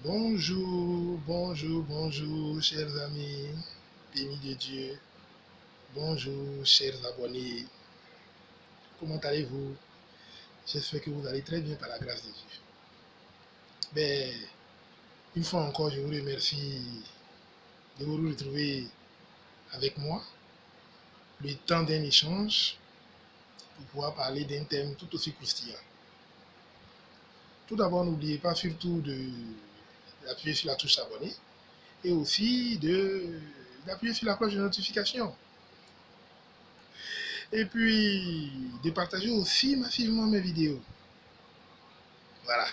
Bonjour, bonjour, bonjour, chers amis, bénis de Dieu. Bonjour, chers abonnés. Comment allez-vous? J'espère que vous allez très bien par la grâce de Dieu. Ben, une fois encore, je vous remercie de vous retrouver avec moi. Le temps d'un échange pour pouvoir parler d'un thème tout aussi croustillant. Tout d'abord, n'oubliez pas surtout d'appuyer sur la touche abonner et aussi d'appuyer sur la cloche de notification. Et puis, de partager aussi massivement mes vidéos. Voilà.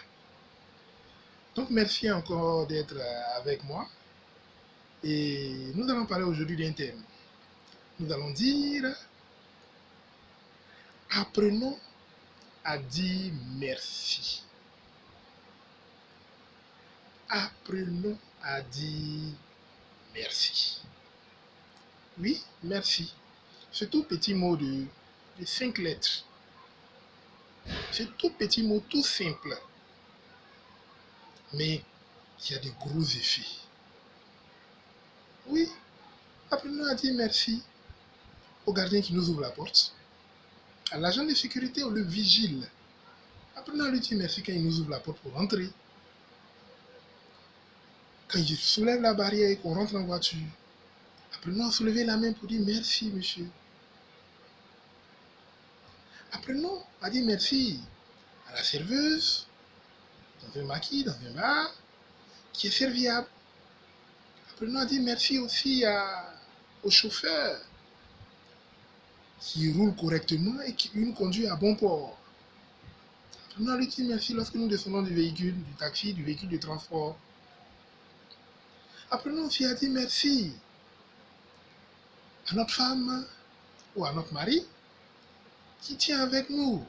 Donc, merci encore d'être avec moi. Et nous allons parler aujourd'hui d'un thème. Nous allons dire, apprenons à dire merci. Apprenons à dire merci. Oui, merci. Ce tout petit mot de 5 lettres. Ce tout petit mot tout simple. Mais qui a de gros effets. Oui, apprenons à dire merci au gardien qui nous ouvre la porte, à l'agent de sécurité ou le vigile. Apprenons à lui dire merci quand il nous ouvre la porte pour rentrer. Quand il soulève la barrière et qu'on rentre en voiture, apprenons à soulever la main pour dire merci, monsieur. Apprenons à dire merci à la serveuse, dans un maquis, dans un bar, qui est serviable. Apprenons à dire merci aussi au chauffeur qui roule correctement et qui nous conduit à bon port. Apprenons à lui dire merci lorsque nous descendons du véhicule, du taxi, du véhicule de transport. Apprenons aussi à dire merci à notre femme ou à notre mari qui tient avec nous,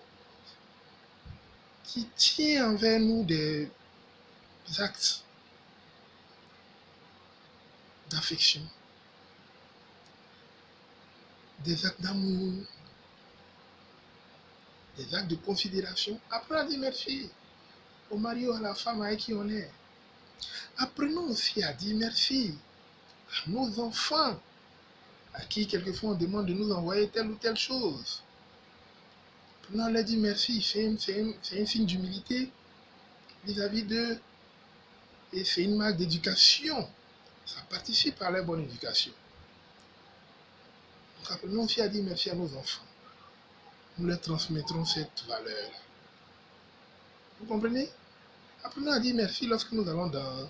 qui tient envers nous des actes d'affection, des actes d'amour, des actes de considération. Apprenons à dire merci au mari ou à la femme avec qui on est. Apprenons aussi à dire merci à nos enfants, à qui quelquefois on demande de nous envoyer telle ou telle chose. Apprenons à leur dire merci, c'est un signe d'humilité vis-à-vis d'eux et c'est une marque d'éducation. Ça participe à leur bonne éducation. Donc apprenons aussi à dire merci à nos enfants. Nous leur transmettrons cette valeur. Vous comprenez? Apprenons à dire merci lorsque nous allons dans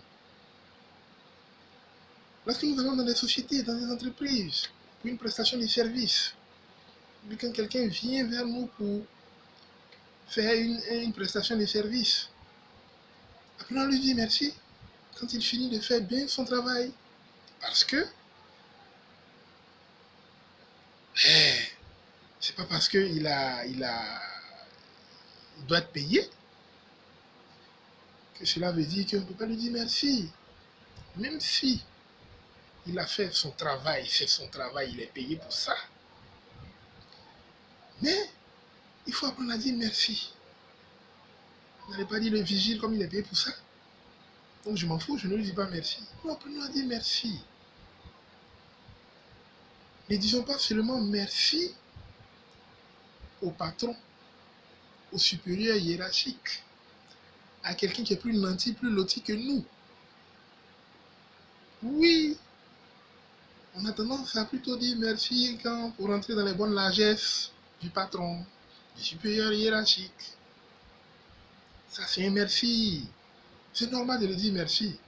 des sociétés, dans des entreprises, pour une prestation de service. Mais quand quelqu'un vient vers nous pour faire une prestation de service, apprenons à lui dire merci quand il finit de faire bien son travail. Parce que c'est pas parce qu'il doit être payé que cela veut dire qu'on ne peut pas lui dire merci. Même si il a fait son travail, c'est son travail, il est payé pour ça. Mais il faut apprendre à dire merci. Vous n'allez pas dire le vigile comme il est payé pour ça. Donc je m'en fous, je ne lui dis pas merci. Nous apprenons à dire merci. Ne disons pas seulement merci au patron, au supérieur hiérarchique, à quelqu'un qui est plus nanti, plus loti que nous. Oui, on a tendance à plutôt dire merci pour rentrer dans les bonnes largesses du patron, du supérieur hiérarchique. Ça, c'est un merci. C'est normal de le dire merci.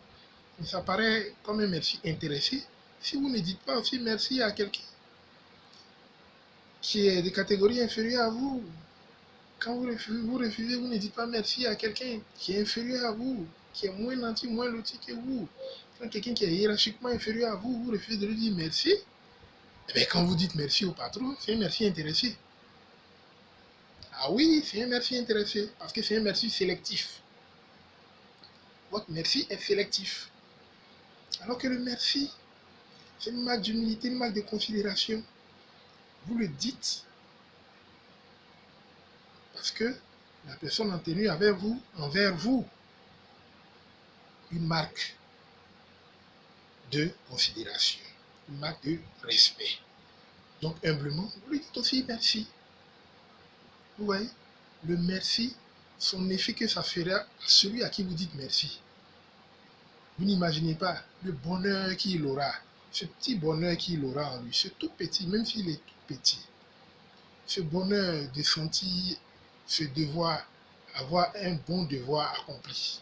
Mais ça paraît comme un merci intéressé. Si vous ne dites pas aussi merci à quelqu'un qui est de catégorie inférieure à vous, quand vous refusez, vous ne dites pas merci à quelqu'un qui est inférieur à vous, qui est moins nanti, moins loti que vous. Quand quelqu'un qui est hiérarchiquement inférieur à vous, vous refusez de lui dire merci, eh bien, quand vous dites merci au patron, c'est un merci intéressé. Ah oui, c'est un merci intéressé, parce que c'est un merci sélectif. Votre merci est sélectif. Alors que le merci, c'est une marque d'humilité, une marque de considération. Vous le dites parce que la personne en tenue envers vous. une marque de considération, une marque de respect. Donc, humblement, vous lui dites aussi merci. Vous voyez, le merci, son effet que ça fera à celui à qui vous dites merci. Vous n'imaginez pas le bonheur qu'il aura, ce petit bonheur qu'il aura en lui, ce tout petit, même s'il est tout petit. Ce bonheur de sentir ce devoir, avoir un bon devoir accompli.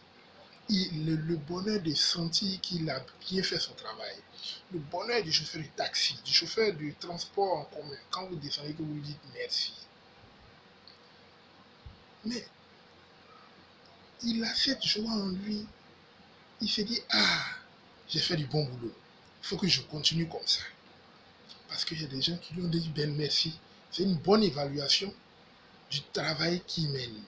Le bonheur de sentir qu'il a bien fait son travail. Le bonheur du chauffeur de taxi, du chauffeur de transport en commun, quand vous descendez, que vous lui dites merci. Mais il a cette joie en lui. Il se dit, ah, j'ai fait du bon boulot. Il faut que je continue comme ça. Parce qu'il y a des gens qui lui ont dit, ben merci. C'est une bonne évaluation du travail qu'il mène.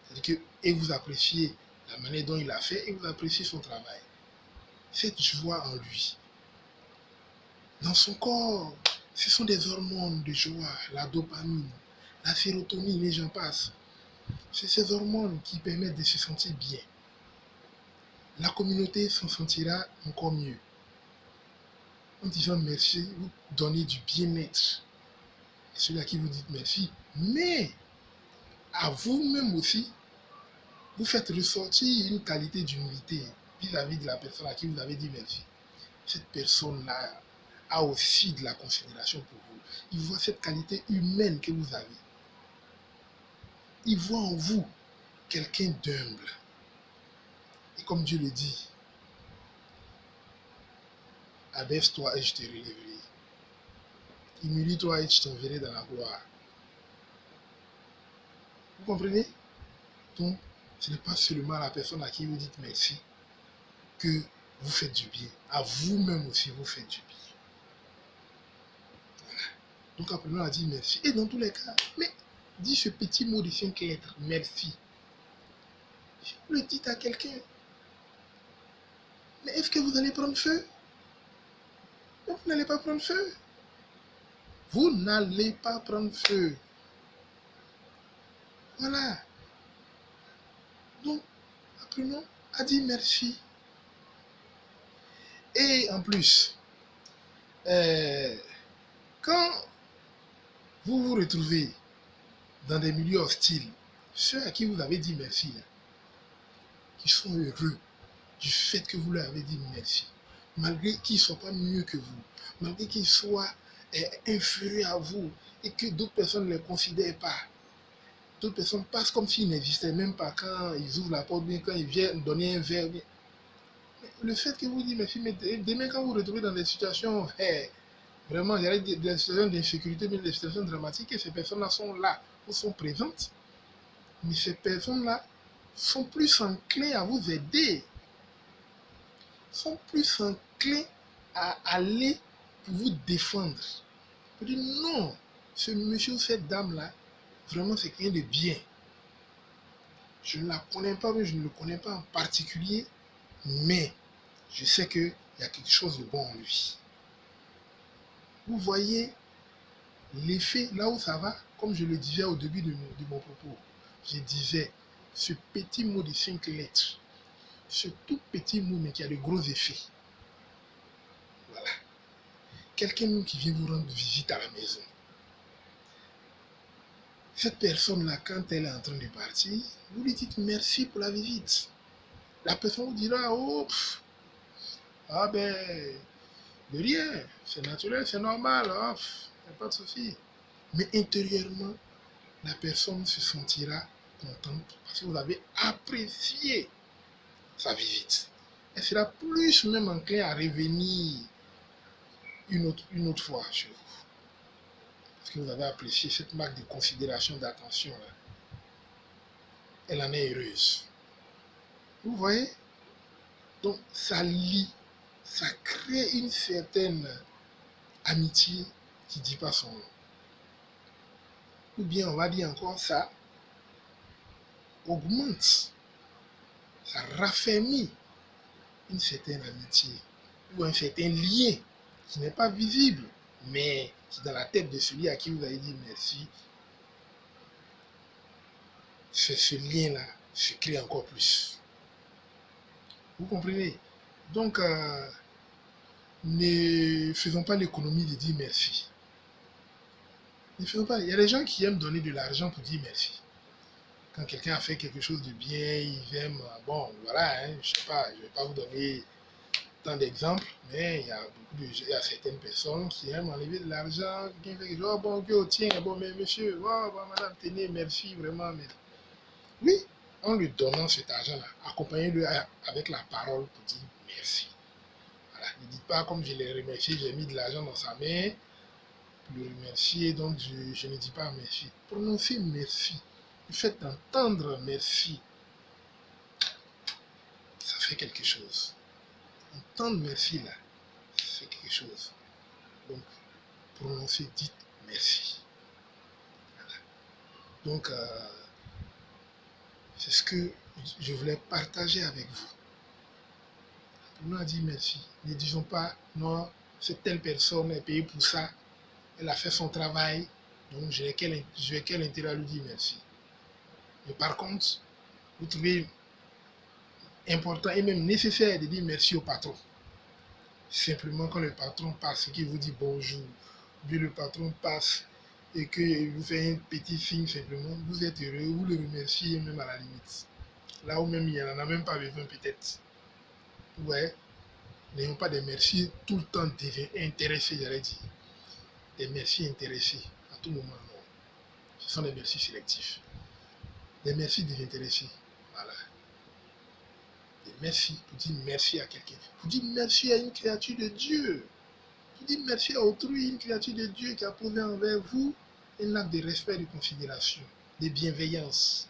C'est-à-dire que, et vous appréciez la manière dont il a fait, et vous appréciez son travail. Cette joie en lui. Dans son corps, ce sont des hormones de joie, la dopamine, la sérotonine, et j'en passe. C'est ces hormones qui permettent de se sentir bien. La communauté s'en sentira encore mieux. En disant merci, vous donnez du bien-être à celui à qui vous dites merci, mais à vous-même aussi, vous faites ressortir une qualité d'humilité vis-à-vis de la personne à qui vous avez dit merci. Cette personne-là a aussi de la considération pour vous. Il voit cette qualité humaine que vous avez. Il voit en vous quelqu'un d'humble. Et comme Dieu le dit, abaisse-toi et je te relèverai. Humilie-toi et je t'enverrai dans la gloire. Vous comprenez? Donc, ce n'est pas seulement à la personne à qui vous dites merci que vous faites du bien. À vous-même aussi, vous faites du bien. Voilà. Donc, apprenons à dire merci. Et dans tous les cas, mais dis ce petit mot de 5 lettres, merci. Si vous le dites à quelqu'un, mais est-ce que vous allez prendre feu? Mais vous n'allez pas prendre feu. Vous n'allez pas prendre feu. Voilà. Donc, apprenons à dire merci. Et en plus, quand vous vous retrouvez dans des milieux hostiles, ceux à qui vous avez dit merci, là, qui sont heureux du fait que vous leur avez dit merci, malgré qu'ils ne soient pas mieux que vous, malgré qu'ils soient inférieurs à vous et que d'autres personnes ne les considèrent pas. D'autres personnes passent comme s'ils n'existaient même pas quand ils ouvrent la porte, bien quand ils viennent donner un verre. Bien. Le fait que vous dites merci, mais demain quand vous vous retrouvez dans des situations, vraiment, il y a des situations d'insécurité, mais des situations dramatiques, et ces personnes-là sont là, ou sont présentes. Mais ces personnes-là sont plus enclins à vous aider, sont plus enclins à aller pour vous défendre. Vous dites non, ce monsieur ou cette dame-là, vraiment c'est quelqu'un de bien. Je ne la connais pas, mais je ne le connais pas en particulier, mais je sais qu'il y a quelque chose de bon en lui. Vous voyez l'effet là où ça va, comme je le disais au début de mon propos. Je disais, ce petit mot de 5 lettres, ce tout petit mot mais qui a de gros effets. Voilà. Quelqu'un qui vient vous rendre visite à la maison. Cette personne-là, quand elle est en train de partir, vous lui dites merci pour la visite. La personne vous dira, oh, ah ben, de rien, c'est naturel, c'est normal, il n'y a pas de souci. Mais intérieurement, la personne se sentira contente parce que vous avez apprécié sa visite. Elle sera plus même enclin à revenir une autre fois chez vous. Parce que vous avez apprécié cette marque de considération, d'attention là. Elle en est heureuse. Vous voyez? Donc ça lie, ça crée une certaine amitié qui ne dit pas son nom. Ou bien on va dire encore ça augmente, ça raffermit une certaine amitié ou un certain lien qui n'est pas visible, mais qui dans la tête de celui à qui vous avez dit merci, ce lien-là se crée encore plus. Vous comprenez? Donc, ne faisons pas l'économie de dire merci. Ne faisons pas. Il y a des gens qui aiment donner de l'argent pour dire merci. Quand quelqu'un a fait quelque chose de bien, ils aiment, bon, voilà, hein, je sais pas, je ne vais pas vous donner tant d'exemples, mais il y a certaines personnes qui aiment enlever de l'argent, qui fait que, oh bon, Dieu, tiens, bon, mais monsieur, oh, bon, madame, tenez, merci, vraiment, mais... Oui, en lui donnant cet argent-là, accompagnez-le avec la parole pour dire merci. Voilà, ne dites pas, comme je l'ai remercié, j'ai mis de l'argent dans sa main, pour le remercier, donc je ne dis pas merci. Prononcez merci. Faites entendre merci. Ça fait quelque chose. Entendre merci là, c'est quelque chose. Donc, prononcez, dites merci. Voilà. Donc, c'est ce que je voulais partager avec vous. On a dit merci. Ne disons pas, non, cette telle personne est payée pour ça, elle a fait son travail, donc je n'ai quel intérêt à lui dire merci. Mais par contre, vous trouvez important et même nécessaire de dire merci au patron. Simplement quand le patron passe et qu'il vous dit bonjour, puis le patron passe et qu'il vous fait un petit signe simplement, vous êtes heureux, vous le remerciez même à la limite. Là où même il n'en a même pas besoin peut-être. Ouais, n'ayons pas des merci tout le temps intéressés, j'allais dire. Des merci intéressés à tout moment, non. Ce sont des merci sélectifs. Des merci désintéressés. Voilà. Des merci pour dire merci à quelqu'un. Pour dire merci à une créature de Dieu. Pour dire merci à autrui, une créature de Dieu qui a posé envers vous un acte de respect, de considération, de bienveillance.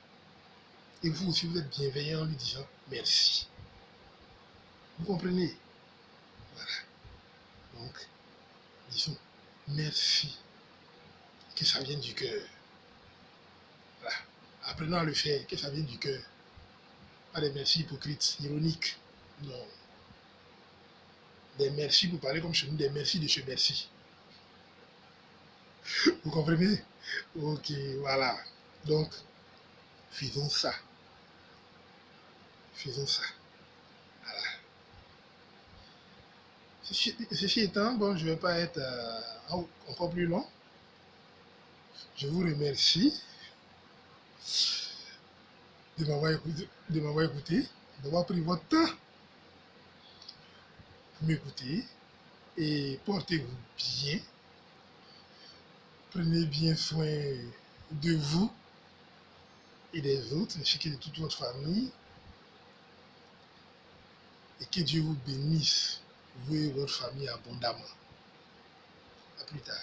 Et vous aussi, vous êtes bienveillant en lui disant merci. Vous comprenez? Voilà. Donc, disons merci. Que ça vienne du cœur. Voilà. Apprenons à le faire, que ça vienne du cœur. Pas des merci hypocrites, ironiques. Non. Des merci pour parler comme chez nous, des merci de ce merci. Vous comprenez? Ok, voilà. Donc, faisons ça. Faisons ça. Voilà. Ceci étant, bon, je ne vais pas être encore plus long. Je vous remercie de m'avoir écouté, d'avoir pris votre temps pour m'écouter et portez-vous bien. Prenez bien soin de vous et des autres, ainsi que de toute votre famille. Et que Dieu vous bénisse, vous et votre famille abondamment. À plus tard.